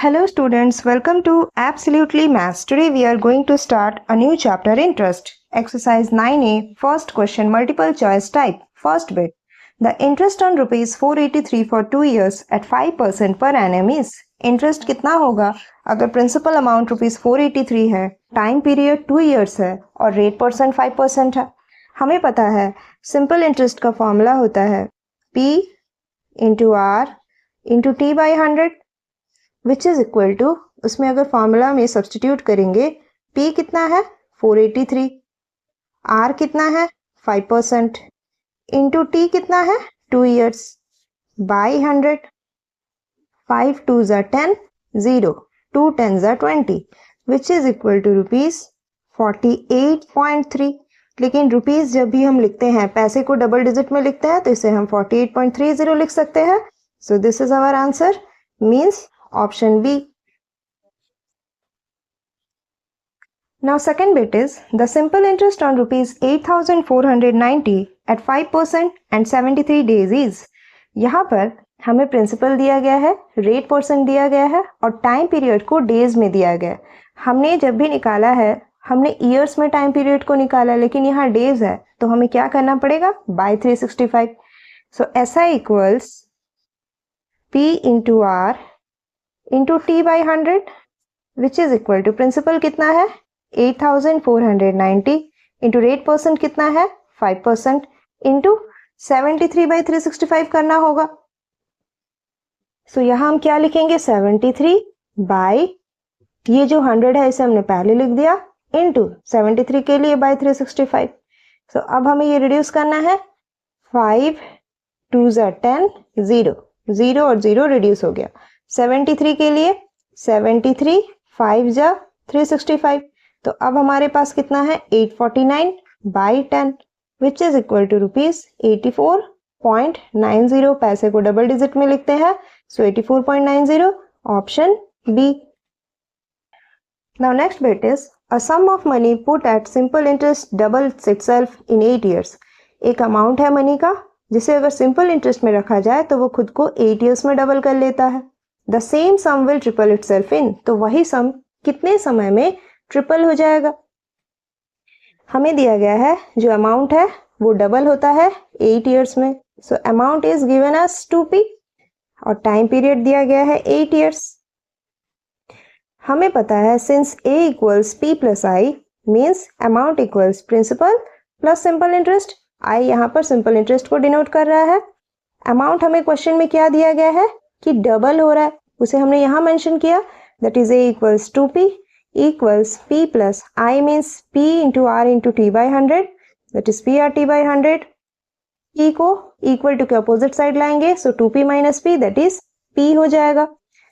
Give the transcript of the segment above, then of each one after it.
Hello students, welcome to Absolutely Maths. Today we are going to start a new chapter, Interest. Exercise 9A, first question, multiple choice type. First bit, the interest on rupees 483 for 2 years at 5% per annum is. Interest कितना होगा अगर principal amount rupees 483 है, time period 2 years है और rate percent 5% है. हमें पता है सिंपल इंटरेस्ट का फॉर्मूला होता है P into R into T by 100 which is equal to, उसमें अगर फॉर्मूला में सब्सटीट्यूट करेंगे P कितना है 483, R कितना है 5% इंटू T कितना है 2 years by 100. 5 2s are 10, 0, 2 10s are 20, which is equal to rupees 48.3. लेकिन रुपीस जब भी हम लिखते हैं, पैसे को डबल डिजिट में लिखते हैं, तो इसे हम 48.30 लिख सकते हैं. So this is our answer, means option B. Now second bit is the simple interest on rupees 8,490 at 5% and 73 days is. यहाँ पर हमें प्रिंसिपल दिया गया है, रेट परसेंट दिया गया है और टाइम पीरियड को डेज में दिया गया है. हमने जब भी निकाला है हमने ईयर्स में टाइम पीरियड को निकाला, लेकिन यहाँ डेज है तो हमें क्या करना पड़ेगा by 365. So SI equals P into R into T by 100 which is equal to principal कितना है 8,490 इंटू रेट परसेंट कितना है 5% इंटू 73 बाई 365 करना होगा. सो यहाँ हम क्या लिखेंगे 73 बाई, ये जो 100 है इसे हमने पहले लिख दिया, इंटू 73 के लिए बाई 365. सो अब हमें ये रिड्यूस करना है. 5 2s are 10, 0, 0 और 0 रिड्यूस हो गया. 73 के लिए 73 5 जा 365. तो अब हमारे पास कितना है 849 by 10 which is equal to rupees 84.90. पैसे को डबल डिजिट में लिखते हैं, so 84.90 option B. Now next bit is a sum of money put at simple interest doubles itself in 8 years. एक अमाउंट है मनी का जिसे अगर सिंपल इंटरेस्ट में रखा जाए तो वो खुद को 8 इयर्स में डबल कर लेता है. The same sum will triple itself in. तो वही सम कितने समय में ट्रिपल हो जाएगा. हमें दिया गया है जो अमाउंट है वो डबल होता है 8 इयर्स में. So amount is given as 2p और टाइम पीरियड दिया गया है 8 इयर्स. हमें पता है since a equals p plus i means amount equals principal plus simple interest. I यहाँ पर सिंपल इंटरेस्ट को डिनोट कर रहा है. अमाउंट हमें क्वेश्चन में क्या दिया गया है कि डबल हो रहा है, उसे हमने यहाँ मेंशन किया, that is a equals 2p equals p plus I means p into r into t by 100, that is p r t by 100. p को equal to के opposite side लाएंगे, so 2p minus p that is p हो जाएगा.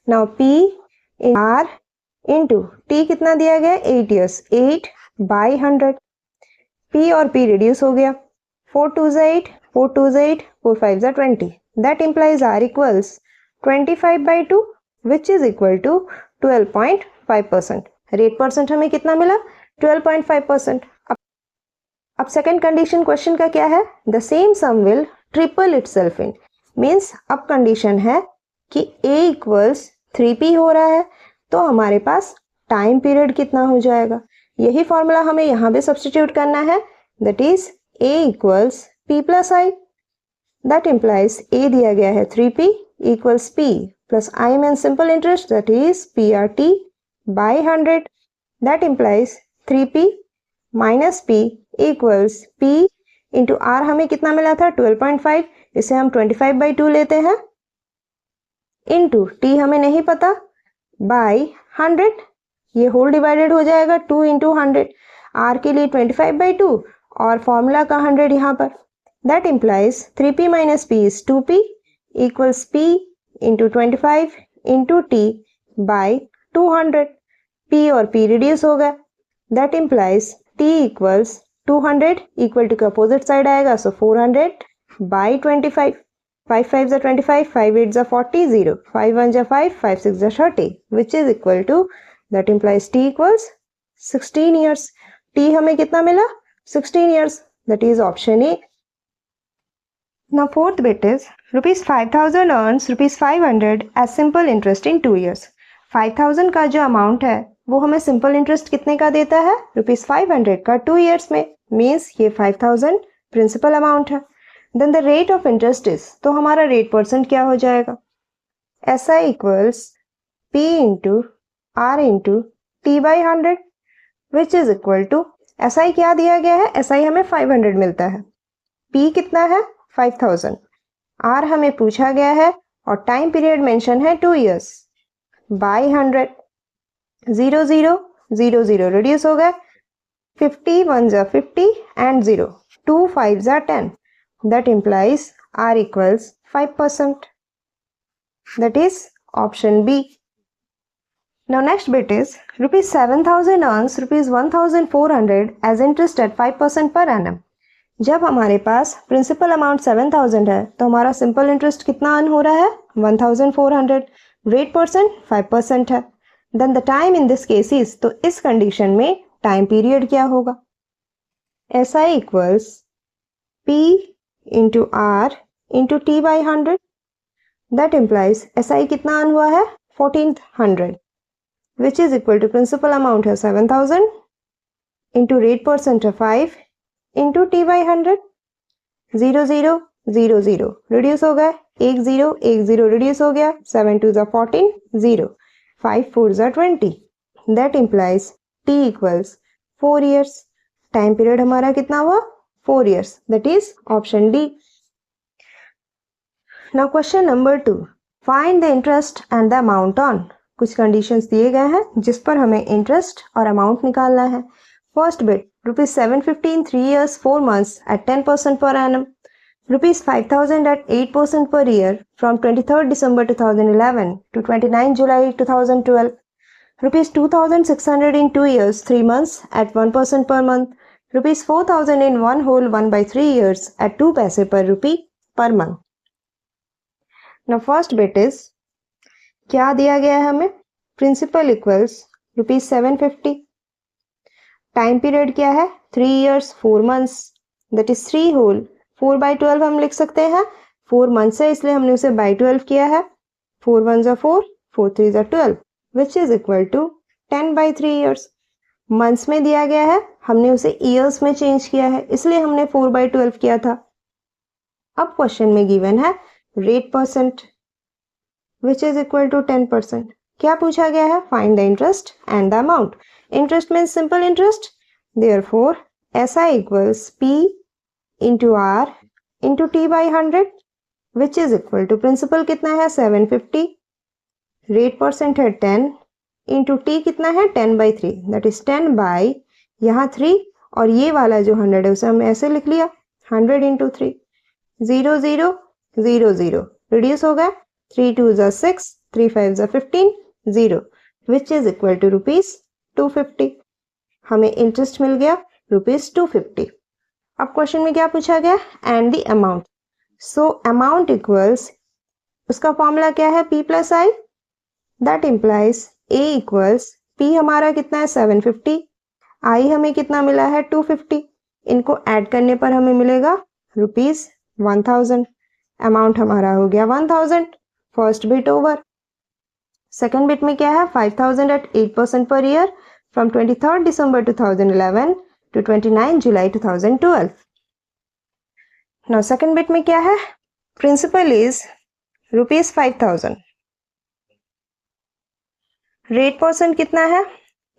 now p in r into t कितना दिया गया 8 years, 8 by 100. p और p reduce हो गया, 4 2s 8, 4 2s 8, 4 5s 20. that implies r equals 25 by 2 which is equal to 12.5%. Rate percent हमें कितना मिला 12.5%. अब सेकंड कंडीशन क्वेश्चन का क्या है, the same sum will triple itself in. Means अब कंडीशन है कि a इक्वल्स 3p हो रहा है तो हमारे पास टाइम पीरियड कितना हो जाएगा. यही फॉर्मूला हमें यहाँ पे सब्सटीट्यूट करना है, that is a equals p plus I. That implies a दिया गया है 3p equals p plus i mean simple interest that is PRT by 100. that implies 3p minus p equals p into r. हमें कितना मिला था 12.5, इसे हम 25 by 2 लेते हैं, into t हमें नहीं पता by 100. ये होल डिवाइडेड हो जाएगा 2 into 100. r के लिए 25 by 2 और फॉर्मूला का 100 यहाँ पर. that implies 3p minus p is 2p equals p into 25 into t by 200. p और p रिड्यूस हो गया, that implies t equals 200 equal to के अपोजिट साइड आएगा, so 400 by 25. 5 5s are 25, 5 8s are 40, 0, 5 1s are 5, 5 6s are 30 which is equal to, that implies t equals 16 years. t हमें कितना मिला 16 years, that is option A. Now fourth bit is rupees 5,000 earns rupees 500 as simple interest in 2 years. 5000 का जो amount है वो हमें simple interest कितने का देता है? ₹500 का 2 इयर्स में, मीन्स ये 5000 प्रिंसिपल अमाउंट है। Then the rate of interest is, तो हमारा रेट परसेंट क्या हो जाएगा? SI equals P into R into T by 100 which is equal to, SI क्या दिया गया है? SI हमें 500 मिलता है, P कितना है? 5000, R हमें पूछा गया है और टाइम पीरियड मेंशन है 2 इयर्स, बाई 100, 0 0 0 0 रिड्यूस हो गए, 50 1 जा 50 and 0, 2 5 जा 10, that implies R equals 5%. That is option B. Now next bit is rupees 7000 earns rupees 1400 as interest at 5% per annum. जब हमारे पास प्रिंसिपल अमाउंट 7000 है तो हमारा सिंपल इंटरेस्ट कितना अर्न हो रहा है? 1400, रेट परसेंट 5% है। Then the time in this case is, तो इस कंडीशन में टाइम पीरियड क्या होगा? SI equals P into R into T by 100, that implies SI कितना अर्न हुआ है? 1400, which is equal to principal amount है 7000 इंटू रेट परसेंट है 5 इंटू T बाई 100, 0 0 0 0 रिड्यूस हो गया, 1 0 1 0 रिड्यूस हो गया, 7 2 14 0, 5 4 20, that implies T equals 4 years. Time period हमारा कितना हुआ? 4 years, that is option D. Now question number 2, find the interest and the amount on. कुछ कंडीशंस दिए गए हैं जिस पर हमें इंटरेस्ट और अमाउंट निकालना है। First bit, rupees 750 in 3 years 4 months at 10% per annum, rupees 5000 at 8% per year from 23rd December 2011 to 29 July 2012, rupees 2600 in 2 years 3 months at 1% per month, rupees 4000 in 1 whole 1/3 years at 2 paise per rupee per month. Now first bit is, क्या दिया गया है हमें? Principal equals rupees 750, time period क्या है? 3 years 4 months, that is 3 whole 4/12 हम लिख सकते हैं, 4 मंथ्स है इसलिए हमने उसे बाई 12 किया है, 4 1 जा 4 4 3 जा 12 which is equal to 10/3 years. Months में दिया गया है, हमने उसे ईयर्स में चेंज किया है इसलिए हमने 4/12 किया था। अब क्वेश्चन में गिवन है rate percent which is equal to 10%। क्या पूछा गया है? Find the interest and the amount. Interest means simple interest, therefore SI equals P into R into T by 100 which is equal to, principal कितना है? 750, rate percent है 10 into T कितना है? 10/3, that is 10 by यहाँ 3 और ये वाला जो 100 है उसे हम ऐसे लिख लिया 100 इंटू 3, 0 0 0 0 रिड्यूस हो गया, 3 2 जा 6 3 5 जा 15 0 विच इज इक्वल टू ₹250। हमें इंटरेस्ट मिल गया ₹250। अब क्वेश्चन में क्या पूछा गया? And the amount. So amount equals, उसका फॉर्मूला क्या है? P plus I, that implies A equals P हमारा कितना है? 750, I हमें कितना मिला है? 250, इनको ऐड करने पर हमें मिलेगा ₹1000। अमाउंट हमारा हो गया 1000। First bit over. Second bit में क्या है? 5000 at 8% per year from 23rd December 2011 to 29 July 2012. Now second bit में क्या है? Principal is ₹5000. रेट परसेंट कितना है?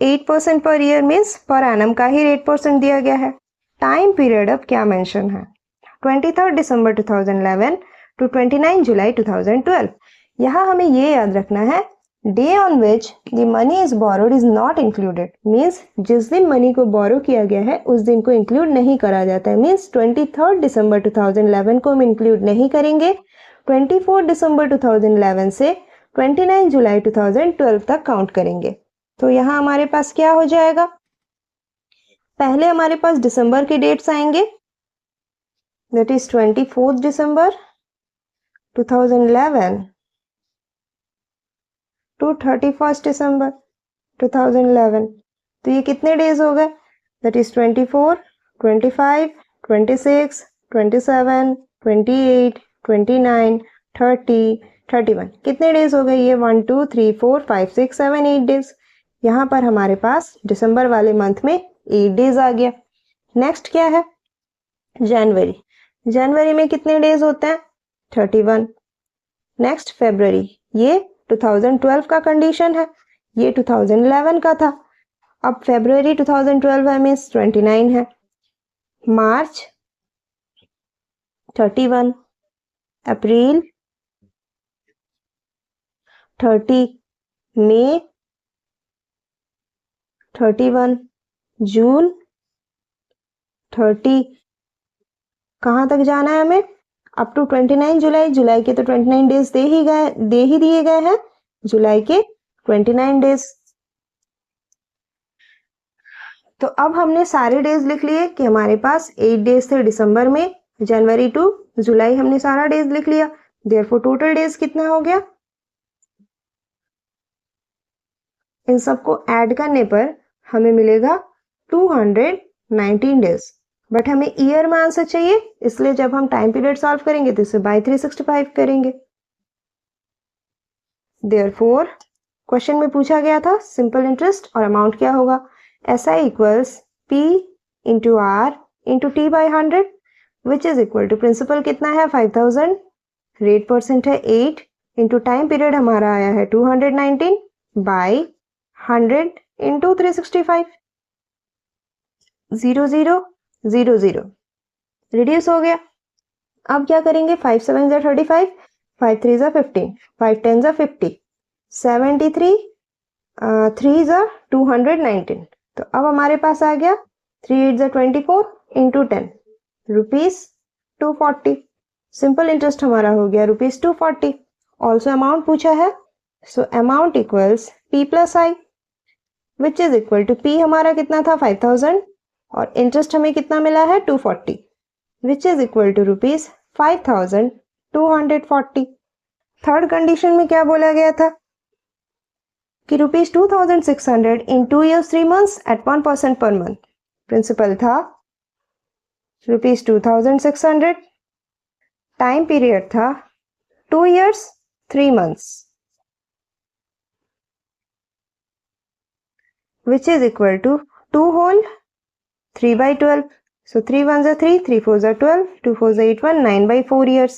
8% per year means per annum का ही रेट परसेंट दिया गया है। टाइम पीरियड अब क्या मेंशन है? 23rd December 2011 to 29 July 2012. यहाँ हमें ये याद रखना है, day on which the money is borrowed is not included, means जिस दिन मनी को बोरो किया गया है उस दिन को इंक्लूड नहीं करा जाता है। मीन्स 23rd December 2011 को हम इंक्लूड नहीं करेंगे, 24 December 2011 से 29 जुलाई 2012 तक काउंट करेंगे। तो यहाँ हमारे पास क्या हो जाएगा? पहले हमारे पास दिसंबर के डेट्स आएंगे, that is 24 December 2011 to 31 December 2011। तो ये कितने डेज हो गए? That is 24, 25, 26, 27, 28, 29, 30, 31। कितने डेज हो गए ये? 1 2 3 4 5 6 7 8 डेज। यहाँ पर हमारे पास दिसंबर वाले मंथ में 8 डेज आ गया। नेक्स्ट क्या है? जनवरी। जनवरी में कितने डेज होते हैं? 31। नेक्स्ट फरवरी, ये 2012 का कंडीशन है, ये 2011 का था। अब फरवरी 2012 है मीन्स 29 है। मार्च 31, अप्रैल 30, मई 31, जून 30। कहाँ तक जाना है हमें? अप टू 29 जुलाई। जुलाई के तो 29 डेज दे ही दिए गए हैं, जुलाई के 29 डेज। तो अब हमने सारे डेज लिख लिए कि हमारे पास 8 डेज थे दिसंबर में, जनवरी टू जुलाई हमने सारा डेज लिख लिया। देयरफॉर टोटल डेज कितना हो गया? इन सबको ऐड करने पर हमें मिलेगा 219 डेज। बट हमें ईयर में आंसर चाहिए, इसलिए जब हम टाइम पीरियड सॉल्व करेंगे तो इसे बाय 365 करेंगे। देयरफॉर क्वेश्चन में पूछा गया था सिंपल इंटरेस्ट और अमाउंट क्या होगा? SI equals P into R into T by 100 which is equal to principal कितना है? 5000, रेट परसेंट है 8 इंटू टाइम पीरियड हमारा आया है 219 बाई 100 इंटू 365। 0 0 0 0 रिड्यूस हो गया। अब क्या करेंगे? 5 7 जा 35, 5 3 जा 15, 5 10 जा 50, 73, 3 जा 219। तो अब हमारे पास आ गया 3 8 जा 24 इंटू 10 रुपीज 240। सिंपल इंटरेस्ट हमारा हो गया रुपीज 240। ऑल्सो अमाउंट पूछा है, so amount equals P plus I which is equal to P हमारा कितना था? 5000 और इंटरेस्ट हमें कितना मिला है? 240 which is equal to rupees 5240। Third condition में क्या बोला गया था कि rupees 2600 in 2 years 3 months at 1% per month. Principal था रुपीज 2600, टाइम पीरियड था 2 years 3 months which is equal to 2 whole 3 by 12. So 3 1s are 3, 3 4s are 12, 2 4s are 8 1, 9 by 4 years.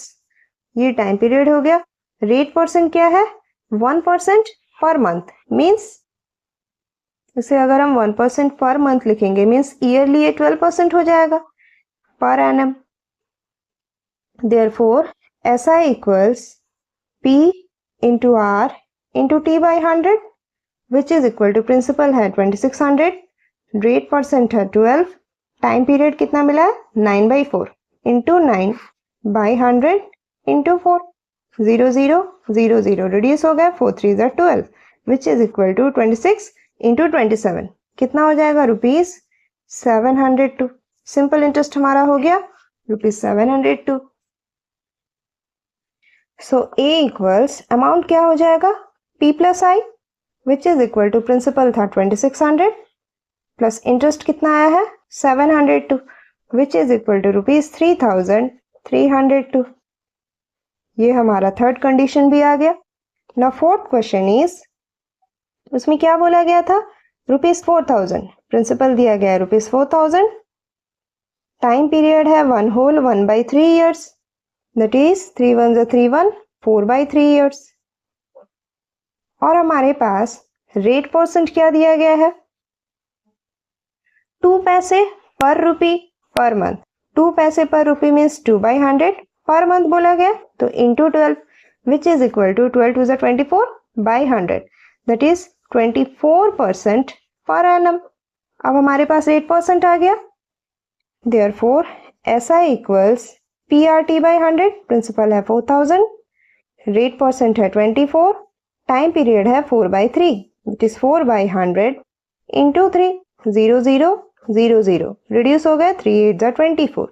ये time period हो गया। रेट परसेंट क्या है? 1% per month. Means इसे अगर हम 1% पर मंथ लिखेंगे मीन्स ईयरली ये 12% हो जाएगा per annum. Therefore SI equals P into R into T by 100 which is equal to principal है 2600, रेट परसेंट है 12, टाइम पीरियड कितना मिला है? 9 by 4 into 9 by 100 into 4। 0 0 0 0 reduce हो गया। 4 3 जा 12 which is equal to 26 into 27। कितना हो जाएगा? रुपीज 702। सिंपल इंटरेस्ट हमारा हो गया rupees 702। So A equals amount क्या हो जाएगा? P plus I which is equal to principal था 2600 प्लस इंटरेस्ट कितना आया है? 702 which is equal to rupees 3302। ये हमारा थर्ड कंडीशन भी आ गया। नाउ फोर्थ क्वेश्चन इज, उसमें क्या बोला गया था? रुपीज 4000, प्रिंसिपल दिया गया है रुपीज 4000, टाइम पीरियड है 1 whole 1 by 3 years, that is 3 1s are 3 1, 4 by 3 years। और हमारे पास रेट परसेंट क्या दिया गया है? 2 पैसे पर रुपी पर मंथ। 2 पैसे पर रुपी मीन्स 2 by 100 पर मंथ बोला गया, तो into 12 which is equal to 12 2 24 by 100 that is 24% per annum. अब हमारे पास 8% आ गया। Therefore SI equals PRT by 100, principal है 4000, रेट परसेंट है 24, टाइम पीरियड है 4 by 3 which is 4 by 100 into 3। 0 0 0 0 reduce हो गया। 3 8 जा 24,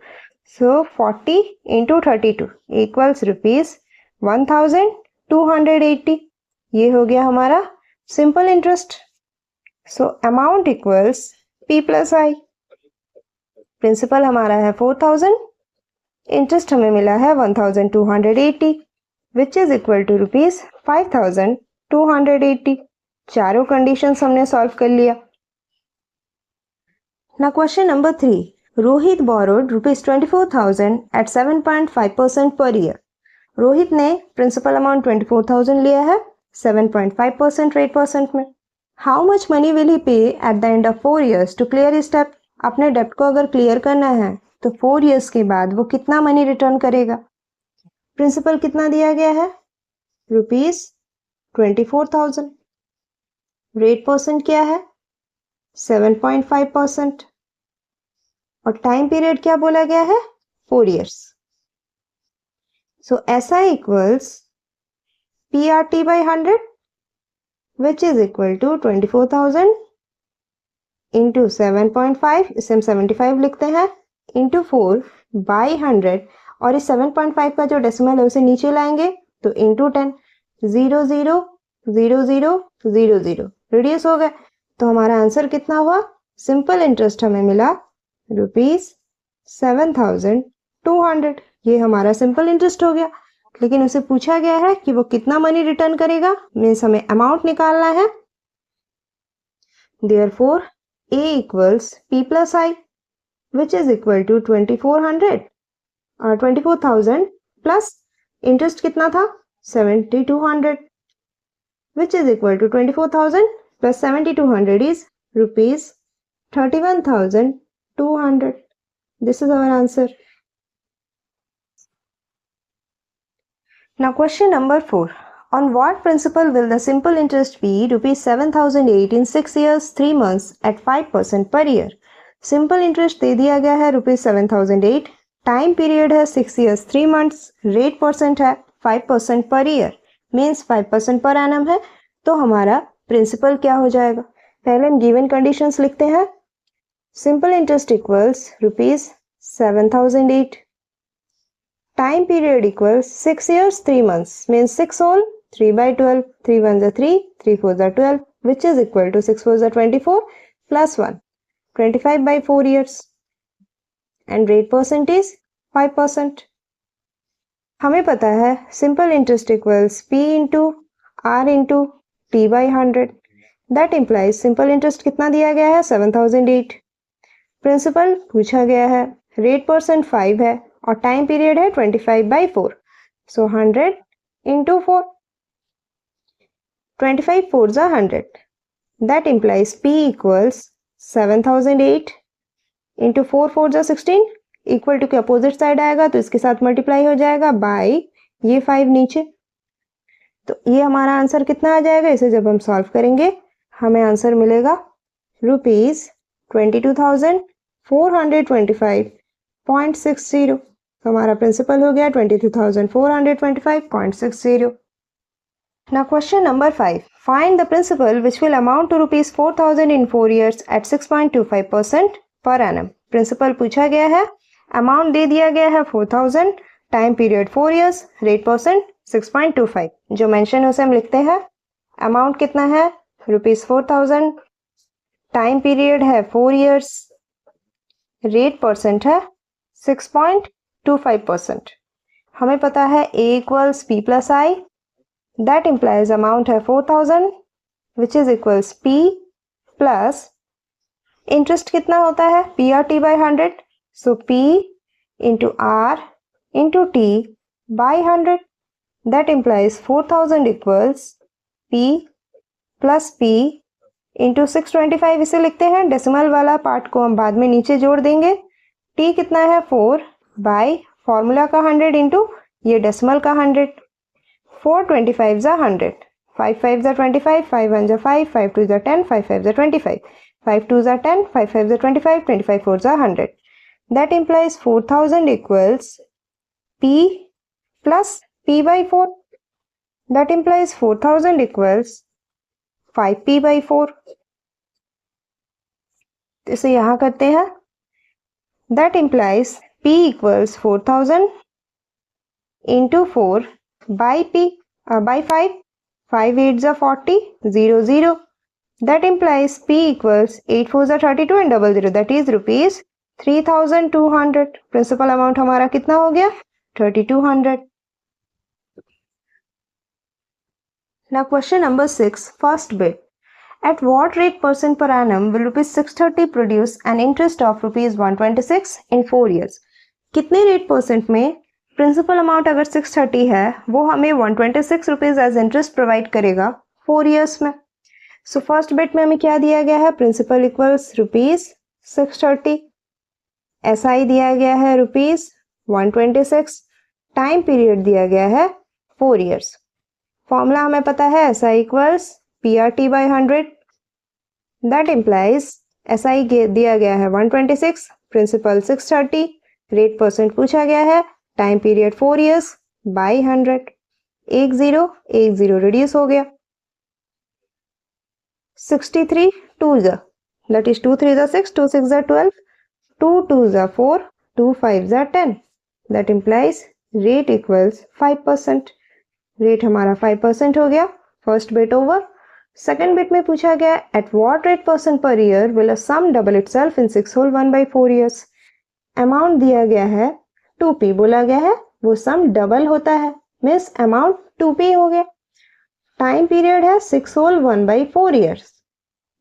सो 40 इंटू 32 इक्वल्स रुपीज 1280। ये हो गया हमारा simple interest. So amount equals P plus I, principal हमारा है 4000, इंटरेस्ट हमें मिला है 1280, which is equal to rupees 5280। चारों कंडीशंस हमने सॉल्व कर लिया। Now question number 3. Rohit borrowed rupees 24,000 at 7.5% per year. Rohit ने प्रिंसिपल अमाउंट 24,000 लिया है 7.5% रेट परसेंट में। How much money will he pay at the end of 4 years to clear his डेब्ट। अपने डेब्ट को अगर क्लियर करना है तो 4 years के बाद वो कितना मनी रिटर्न करेगा। प्रिंसिपल कितना दिया गया है रुपीज 24,000। रेट परसेंट क्या है 7.5% और टाइम पीरियड क्या बोला गया है 4 years। So SI equals PRT by 100 which is equal to 24,000 into 7.5, इसे हम 75 लिखते हैं, into 4 by 100 और इस 7.5 का जो डेसिमल है उसे नीचे लाएंगे तो into 10 0 0 0 0 0 0 रिड्यूस हो गए। तो हमारा आंसर कितना हुआ सिंपल इंटरेस्ट हमें मिला रुपीज 7,200। ये हमारा सिंपल इंटरेस्ट हो गया। लेकिन उसे पूछा गया है कि वो कितना मनी रिटर्न करेगा, मीन्स हमें अमाउंट निकालना है। Therefore, A equals P plus I, which is equal to 24,000 plus interest कितना था 7,200, which is equal to 24,000 plus 7,200 is rupees 31,200. This is our answer. Now question number 4. On what principle will the simple interest be rupees 7,008 in 6 years 3 months at 5% per year? Simple interest दे दिया गया है rupees 7,008, time period है 6 years 3 months, rate percent है 5% per year, means 5% per annum है। तो हमारा principal क्या हो जाएगा, पहले हम गिवन कंडीशंस लिखते हैं। Simple interest equals rupees 7,008, time period equals 6 years 3 months, means 6 whole 3 by 12, 3 1s are 3, 3 4s are 12, which is equal to 6 4s are 24 plus 1, 25 by 4 years, and rate percent is 5%. हमें पता है simple interest equals P into R into T by 100, that implies simple interest कितना दिया गया है 7,008, principal पूछा गया है, रेट परसेंट 5 है और टाइम पीरियड है 25 by 4, so 100 into 4, 25 4s are 100, that implies P equals 7,008 into 4 4s are 16, equal to के अपोजिट साइड आएगा तो इसके साथ मल्टीप्लाई हो जाएगा बाय ये 5 नीचे। तो ये हमारा आंसर कितना आ जाएगा, इसे जब हम सॉल्व करेंगे हमें आंसर मिलेगा रुपीज 22,425.60। तो हमारा प्रिंसिपल हो गया 22,425.60। Now question number 5. Find the principal which will amount to rupees 4,000 in 4 years at 6.25% per annum. Principal पूछा गया है, अमाउंट दे दिया गया है 4,000, time period 4 years, rate percent 6.25। जो मेंशन है उसे हम लिखते हैं, अमाउंट कितना है रुपीज 4,000, टाइम पीरियड है 4 years, रेट परसेंट है 6.25%। हमें पता है A equals P plus I, that implies amount है 4,000 which is equals P plus interest कितना होता है PRT by 100, so P into R into T by 100, that implies 4,000 equals P plus P into 625, इसे लिखते हैं, डेसिमल वाला part को हम बाद में नीचे जोड़ देंगे। T कितना है 4 बाय फॉर्मूला का 100 इंटू ये डेसिमल का 100, 4 25s are 100, 5 5s are 25, 5 1s are 5, 5 2s are 10, 5 5s are 25, 5 2s are 10, 5 5s are 25, 25 4s are 100. That implies 4,000 equals P plus P by 4. That implies 4,000 equals 5P by 4. इसे यहाँ करते हैं, that implies P equals 4,000 into 4 by P by 5, 5 8s are 40, 0 0, that implies P equals 8 4s are 32 and 00, that is rupees 3,200। Principal amount हमारा कितना हो गया 3,200। Now question number 6, first bit. At what rate % per annum will rupees 630 produce an interest of rupees 126 in 4 years? कितने rate % में principal amount अगर 630 है वो हमें 126 रुपीज एज इंटरेस्ट प्रोवाइड करेगा 4 इयर्स में. सो फर्स्ट बिट में हमें क्या दिया गया है, प्रिंसिपल इक्वल्स रुपीज 630, एसआई दिया गया है रुपीज 126, टाइम पीरियड दिया गया है 4 इयर्स. फॉर्मूला हमें पता है SI equals PRT by 100. That implies SI दिया गया है 126, प्रिंसिपल 630, रेट % पूछा गया है, time period 4 years by 100. 1 0 reduce हो गया. 63 2 that is 2 3 6, 2 6 12, 2 2 4, 2 5 10. That implies rate equals 5%. Rate हमारा 5% हो गया. First bit over. Second bit में पूछा गया at what rate % per year will a sum double itself in 6 whole 1/4 years. Amount दिया गया है 2p, बोला गया है वो सम डबल होता है, मीन्स अमाउंट 2p हो गया. टाइम पीरियड है 6 whole 1/4 years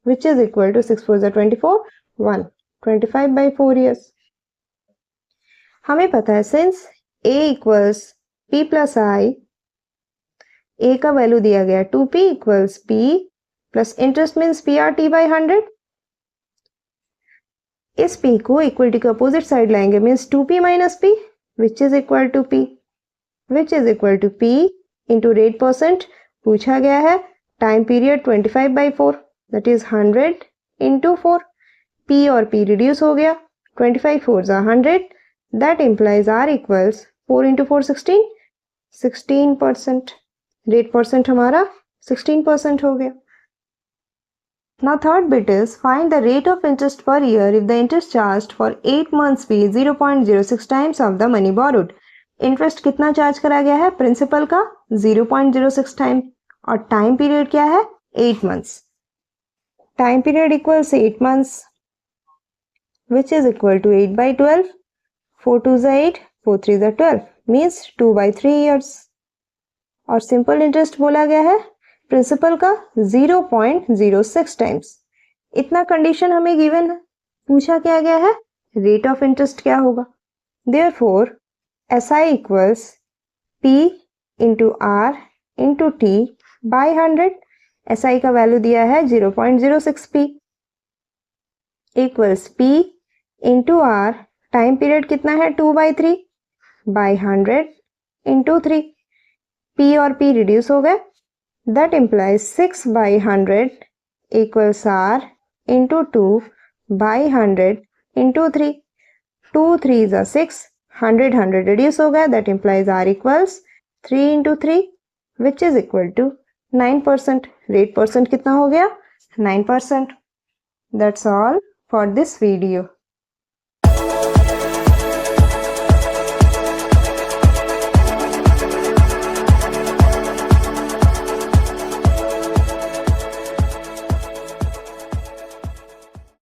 which is equal to 6 4 24 1 25/4 years. हमें पता है since a equals p plus i, A का वैल्यू दिया गया 2p equals p plus interest means PRT by 100. इस p को इक्वलिटी के अपोजिट साइड लाएंगे, means 2p minus p which is equal to p, which is equal to p into rate % पूछा गया है, time period 25/4 that is 100 into 4. p और p reduce हो गया, 25 4 100. That implies r equals 4 into 4 16, 16%. Rate % हमारा 16% हो गया. Now third bit is find the rate of interest per year if the interest charged for 8 months be 0.06 times of the money borrowed. Interest कितना charge करा गया है, principal का 0.06 time, और time period क्या है 8 months. Time period equals 8 months which is equal to 8/12, 4 2 8, 4 3 12 means 2/3 years. और simple interest बोला गया है प्रिंसिपल का 0.06 टाइम्स. इतना कंडीशन हमें गिवन है. पूछा क्या गया है, रेट ऑफ इंटरेस्ट क्या होगा. Therefore SI equals P into R into T by 100. SI का वैल्यू दिया है 0.06p equals P into R, time period कितना है 2/3 बाई 100 इंटू 3. P और P रिड्यूस हो गए. That implies 6/100 equals R into 2 by 100 into 3. 2 3 6, 100 100 reduce हो गया. That implies R equals 3 into 3 which is equal to 9%. Rate % कितना हो गया 9%. That's all for this video.